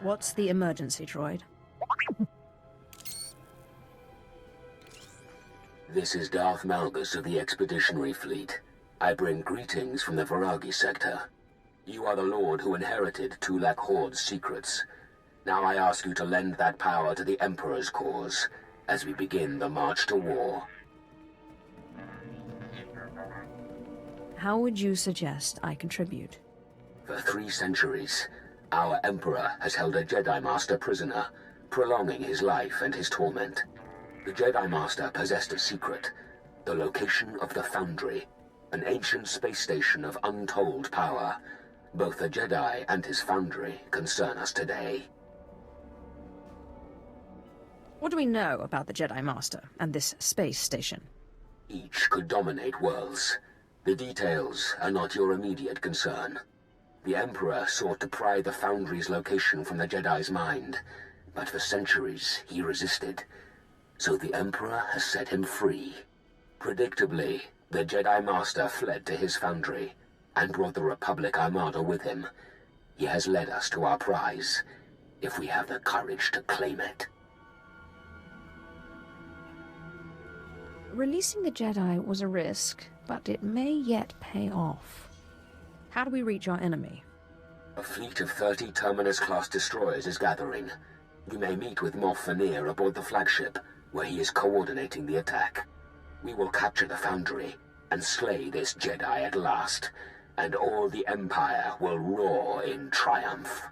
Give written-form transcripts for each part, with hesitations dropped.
What's the emergency, droid? This is Darth Malgus of the Expeditionary Fleet. I bring greetings from the Viragi sector. You are the Lord who inherited Tulak Horde's secrets. Now I ask you to lend that power to the Emperor's cause, as we begin the march to war. How would you suggest I contribute? For 3 centuries, our Emperor has held a Jedi Master prisoner, prolonging his life and his torment. The Jedi Master possessed a secret, the location of the Foundry, an ancient space station of untold power. Both the Jedi and his Foundry concern us today. What do we know about the Jedi Master and this space station? Each could dominate worlds. The details are not your immediate concern. The Emperor sought to pry the Foundry's location from the Jedi's mind, but for centuries he resisted. So the Emperor has set him free. Predictably, the Jedi Master fled to his Foundry and brought the Republic Armada with him. He has led us to our prize, if we have the courage to claim it. Releasing the Jedi was a risk, but it may yet pay off. How do we reach our enemy? A fleet of 30 Terminus-class destroyers is gathering. We may meet with Moff Vanir aboard the flagship, where he is coordinating the attack. We will capture the Foundry and slay this Jedi at last, and all the Empire will roar in triumph.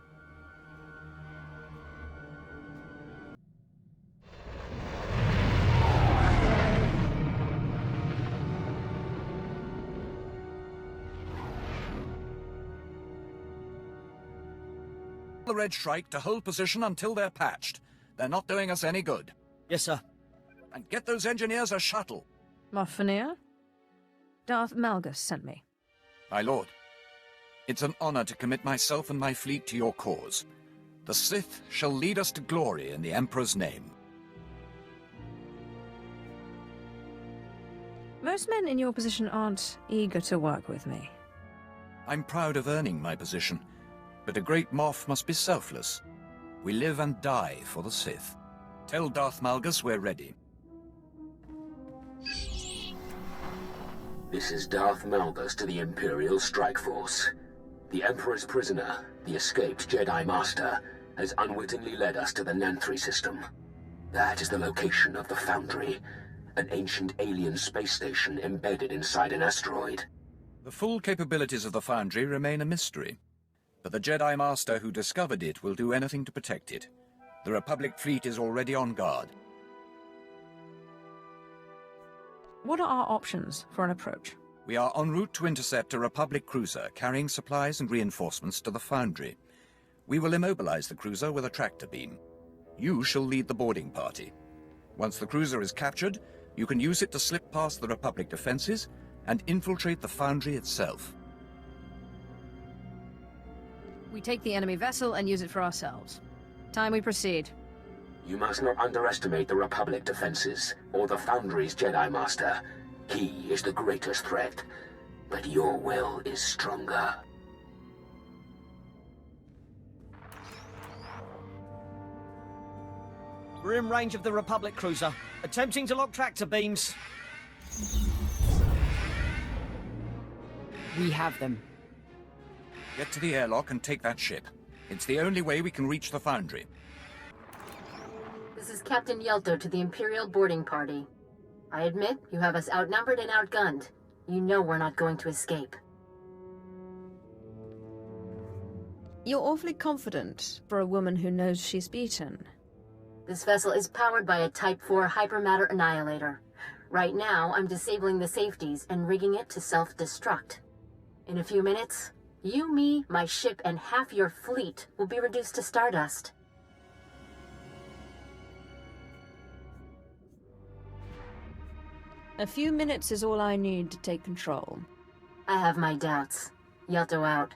The Red Shrike to hold position until they're patched. They're not doing us any good. Yes, sir. And get those engineers a shuttle. Moff Vanir? Darth Malgus sent me. My lord, it's an honor to commit myself and my fleet to your cause. The Sith shall lead us to glory in the Emperor's name. Most men in your position aren't eager to work with me. I'm proud of earning my position, but a great Moff must be selfless. We live and die for the Sith. Tell Darth Malgus we're ready. This is Darth Malgus to the Imperial Strike Force. The Emperor's prisoner, the escaped Jedi Master, has unwittingly led us to the Nanthri system. That is the location of the Foundry, an ancient alien space station embedded inside an asteroid. The full capabilities of the Foundry remain a mystery, but the Jedi Master who discovered it will do anything to protect it. The Republic fleet is already on guard. What are our options for an approach? We are en route to intercept a Republic cruiser carrying supplies and reinforcements to the Foundry. We will immobilize the cruiser with a tractor beam. You shall lead the boarding party. Once the cruiser is captured, you can use it to slip past the Republic defenses and infiltrate the Foundry itself. We take the enemy vessel and use it for ourselves. Time we proceed. You must not underestimate the Republic defenses, or the Foundry's Jedi Master. He is the greatest threat, but your will is stronger. We're in range of the Republic cruiser, attempting to lock tractor beams. We have them. Get to the airlock and take that ship. It's the only way we can reach the Foundry. This is Captain Yelto to the Imperial boarding party. I admit you have us outnumbered and outgunned. You know we're not going to escape. You're awfully confident for a woman who knows she's beaten. This vessel is powered by a Type 4 hypermatter annihilator. Right now, I'm disabling the safeties and rigging it to self-destruct. In a few minutes, you, me, my ship, and half your fleet will be reduced to stardust. A few minutes is all I need to take control. I have my doubts. Yelto out.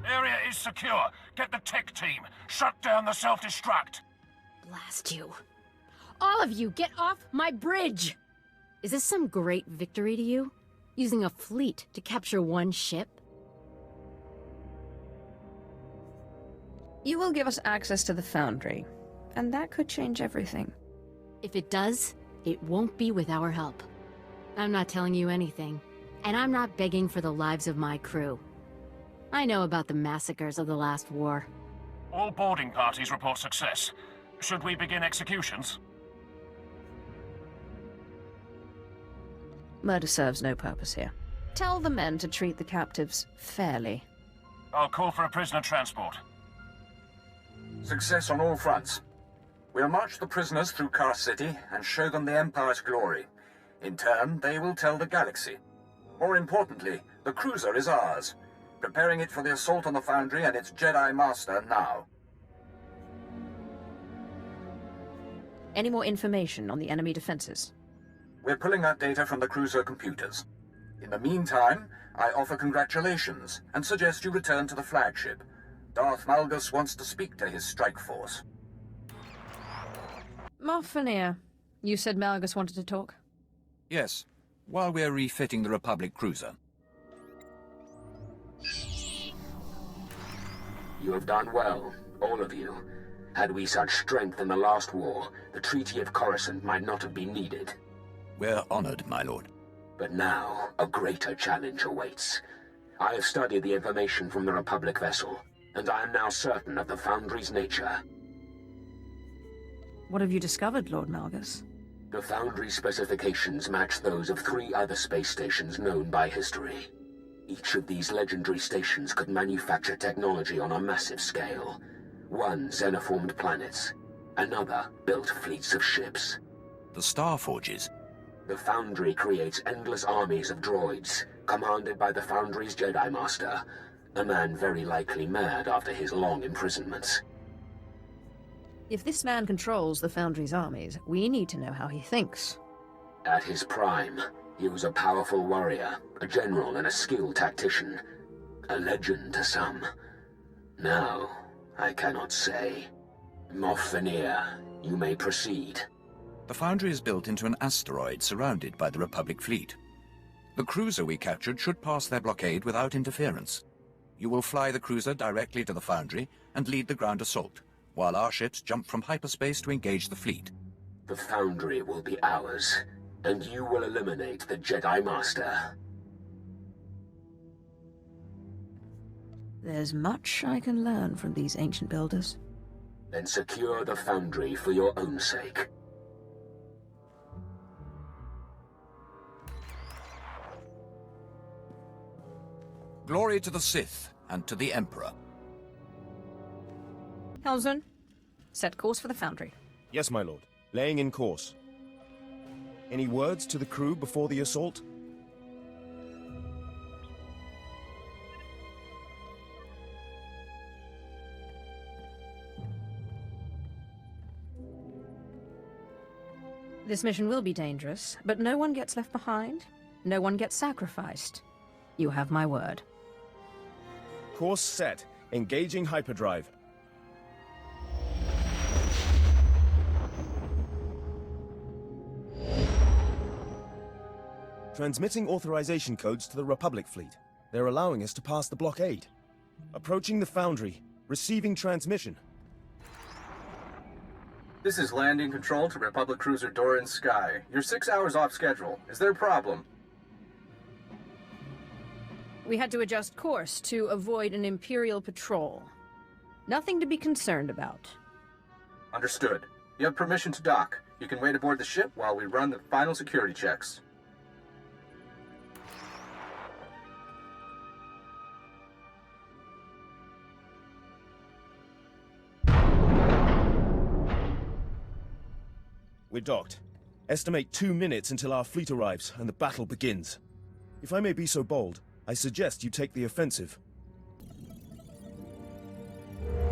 Area is secure. Get the tech team. Shut down the self-destruct. Blast you. All of you, get off my bridge! Is this some great victory to you? Using a fleet to capture one ship? You will give us access to the Foundry, and that could change everything. If it does, it won't be with our help. I'm not telling you anything, and I'm not begging for the lives of my crew. I know about the massacres of the last war. All boarding parties report success. Should we begin executions? Murder serves no purpose here. Tell the men to treat the captives fairly. I'll call for a prisoner transport. Success on all fronts. We'll march the prisoners through Car City and show them the Empire's glory. In turn, they will tell the galaxy. More importantly, the cruiser is ours. Preparing it for the assault on the Foundry and its Jedi Master now. Any more information on the enemy defenses? We're pulling that data from the cruiser computers. In the meantime, I offer congratulations and suggest you return to the flagship. Darth Malgus wants to speak to his strike force. Moff, you said Malgus wanted to talk? Yes, while we're refitting the Republic cruiser. You have done well, all of you. Had we such strength in the last war, the Treaty of Coruscant might not have been needed. We're honored, my lord. But now, a greater challenge awaits. I have studied the information from the Republic vessel, and I am now certain of the Foundry's nature. What have you discovered, Lord Malgus? The Foundry specifications match those of 3 other space stations known by history. Each of these legendary stations could manufacture technology on a massive scale. One xenoformed planets, another built fleets of ships. The Star Forges. The Foundry creates endless armies of droids, commanded by the Foundry's Jedi Master, a man very likely mad after his long imprisonments. If this man controls the Foundry's armies, we need to know how he thinks. At his prime, he was a powerful warrior, a general and a skilled tactician. A legend to some. Now, I cannot say. Moff Veneer, you may proceed. The Foundry is built into an asteroid surrounded by the Republic fleet. The cruiser we captured should pass their blockade without interference. You will fly the cruiser directly to the Foundry and lead the ground assault, while our ships jump from hyperspace to engage the fleet. The Foundry will be ours, and you will eliminate the Jedi Master. There's much I can learn from these ancient builders. Then secure the Foundry for your own sake. Glory to the Sith and to the Emperor. Helmsman, set course for the Foundry. Yes, my lord. Laying in course. Any words to the crew before the assault? This mission will be dangerous, but no one gets left behind. No one gets sacrificed. You have my word. Course set. Engaging hyperdrive. Transmitting authorization codes to the Republic fleet. They're allowing us to pass the blockade. Approaching the Foundry. Receiving transmission. This is landing control to Republic Cruiser Doran Sky. You're 6 hours off schedule. Is there a problem? We had to adjust course to avoid an Imperial patrol. Nothing to be concerned about. Understood. You have permission to dock. You can wait aboard the ship while we run the final security checks. We're docked. Estimate 2 minutes until our fleet arrives and the battle begins. If I may be so bold, I suggest you take the offensive.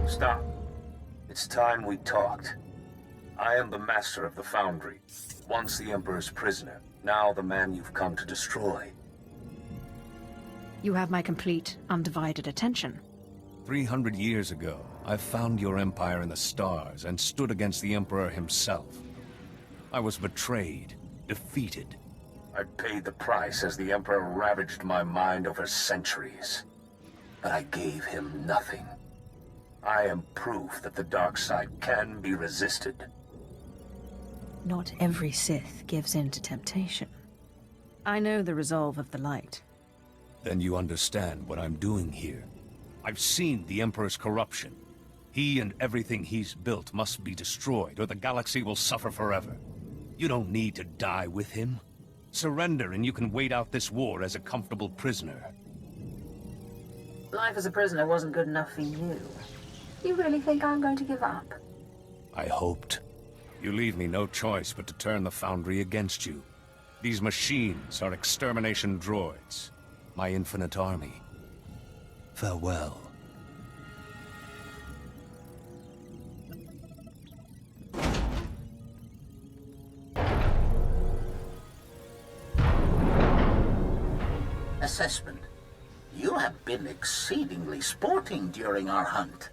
Stop. It's time we talked. I am the master of the Foundry. Once the Emperor's prisoner, now the man you've come to destroy. You have my complete, undivided attention. 300 years ago, I found your empire in the stars and stood against the Emperor himself. I was betrayed, defeated. I paid the price as the Emperor ravaged my mind over centuries. But I gave him nothing. I am proof that the dark side can be resisted. Not every Sith gives in to temptation. I know the resolve of the light. Then you understand what I'm doing here. I've seen the Emperor's corruption. He and everything he's built must be destroyed, or the galaxy will suffer forever. You don't need to die with him. Surrender and you can wait out this war as a comfortable prisoner. Life as a prisoner wasn't good enough for you. You really think I'm going to give up? I hoped. You leave me no choice but to turn the Foundry against you. These machines are extermination droids. My infinite army. Farewell. Assessment. You have been exceedingly sporting during our hunt.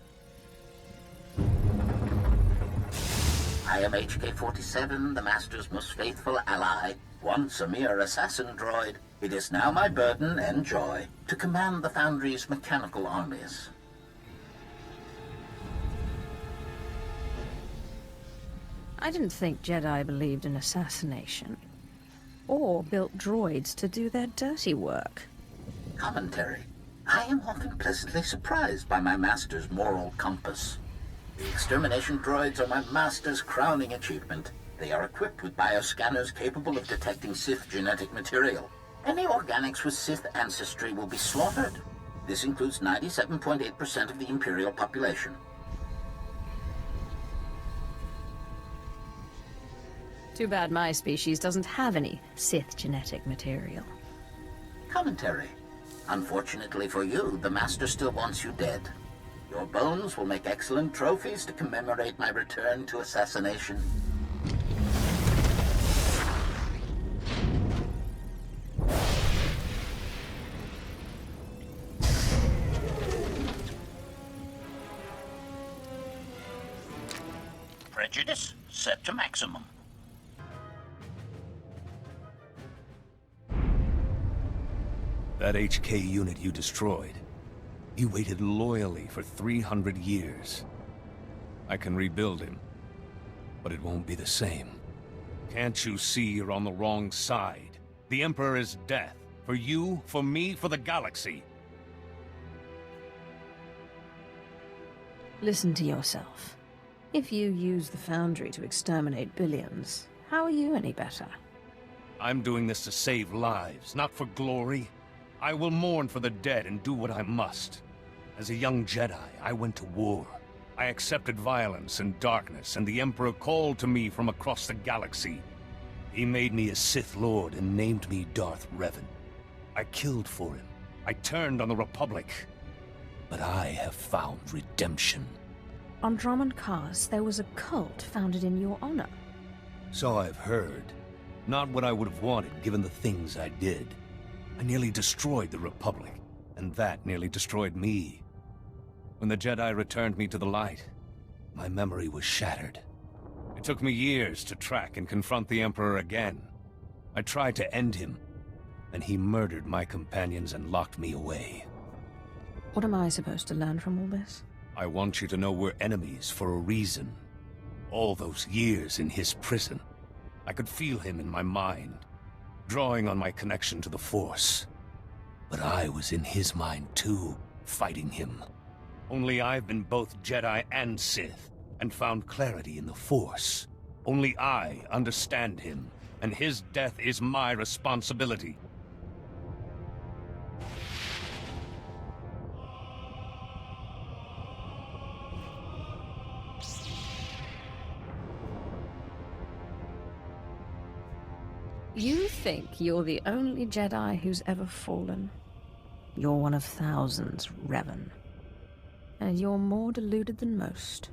I am HK-47, the Master's most faithful ally. Once a mere assassin droid, it is now my burden and joy to command the Foundry's mechanical armies. I didn't think Jedi believed in assassination. Or built droids to do their dirty work. Commentary. I am often pleasantly surprised by my Master's moral compass. The extermination droids are my Master's crowning achievement. They are equipped with bioscanners capable of detecting Sith genetic material. Any organics with Sith ancestry will be slaughtered. This includes 97.8% of the Imperial population. Too bad my species doesn't have any Sith genetic material. Commentary. Unfortunately for you, the Master still wants you dead. Your bones will make excellent trophies to commemorate my return to assassination. Prejudice set to maximum. That HK unit you destroyed, he waited loyally for 300 years. I can rebuild him, but it won't be the same. Can't you see you're on the wrong side? The Emperor is death. For you, for me, for the galaxy. Listen to yourself. If you use the Foundry to exterminate billions, how are you any better? I'm doing this to save lives, not for glory. I will mourn for the dead and do what I must. As a young Jedi, I went to war. I accepted violence and darkness, and the Emperor called to me from across the galaxy. He made me a Sith Lord and named me Darth Revan. I killed for him. I turned on the Republic. But I have found redemption. On Dromund Kaas, there was a cult founded in your honor. So I've heard. Not what I would have wanted, given the things I did. I nearly destroyed the Republic, and that nearly destroyed me. When the Jedi returned me to the light, my memory was shattered. It took me years to track and confront the Emperor again. I tried to end him, and he murdered my companions and locked me away. What am I supposed to learn from all this? I want you to know we're enemies for a reason. All those years in his prison, I could feel him in my mind, drawing on my connection to the Force. But I was in his mind too, fighting him. Only I've been both Jedi and Sith, and found clarity in the Force. Only I understand him, and his death is my responsibility. You think you're the only Jedi who's ever fallen? You're one of thousands, Revan. And you're more deluded than most.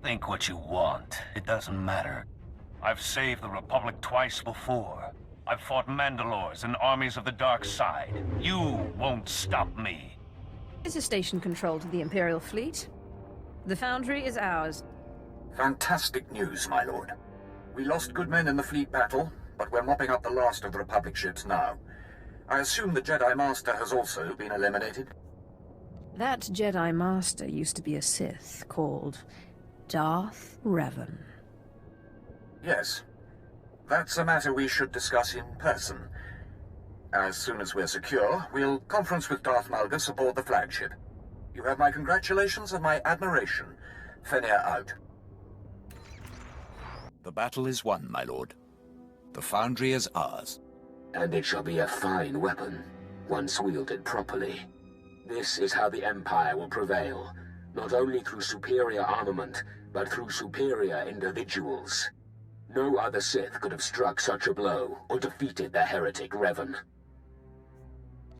Think what you want. It doesn't matter. I've saved the Republic twice before. I've fought Mandalores and armies of the dark side. You won't stop me. This is station control to the Imperial fleet. The Foundry is ours. Fantastic news, my lord. We lost good men in the fleet battle, but we're mopping up the last of the Republic ships now. I assume the Jedi Master has also been eliminated? That Jedi Master used to be a Sith called Darth Revan. Yes. That's a matter we should discuss in person. As soon as we're secure, we'll conference with Darth Malgus aboard the flagship. You have my congratulations and my admiration. Fenir out. The battle is won, my lord. The Foundry is ours. And it shall be a fine weapon, once wielded properly. This is how the Empire will prevail, not only through superior armament, but through superior individuals. No other Sith could have struck such a blow, or defeated the heretic Revan.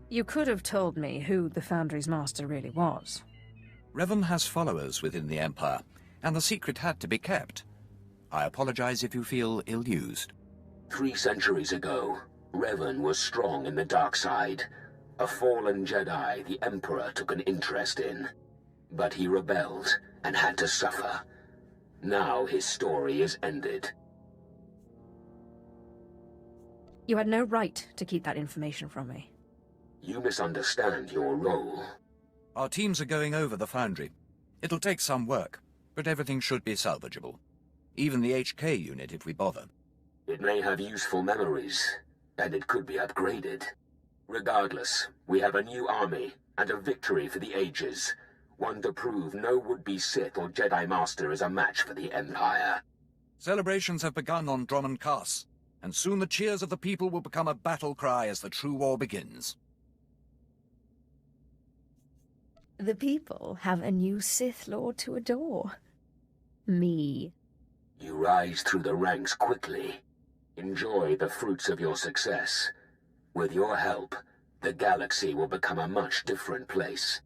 You could have told me who the Foundry's master really was. Revan has followers within the Empire, and the secret had to be kept. I apologize if you feel ill-used. 3 centuries ago, Revan was strong in the dark side. A fallen Jedi the Emperor took an interest in. But he rebelled and had to suffer. Now his story is ended. You had no right to keep that information from me. You misunderstand your role. Our teams are going over the Foundry. It'll take some work, but everything should be salvageable. Even the HK unit if we bother. It may have useful memories, and it could be upgraded. Regardless, we have a new army, and a victory for the ages. One to prove no would-be Sith or Jedi Master is a match for the Empire. Celebrations have begun on Drummond Cass, and soon the cheers of the people will become a battle cry as the true war begins. The people have a new Sith Lord to adore. Me. You rise through the ranks quickly. Enjoy the fruits of your success. With your help, the galaxy will become a much different place.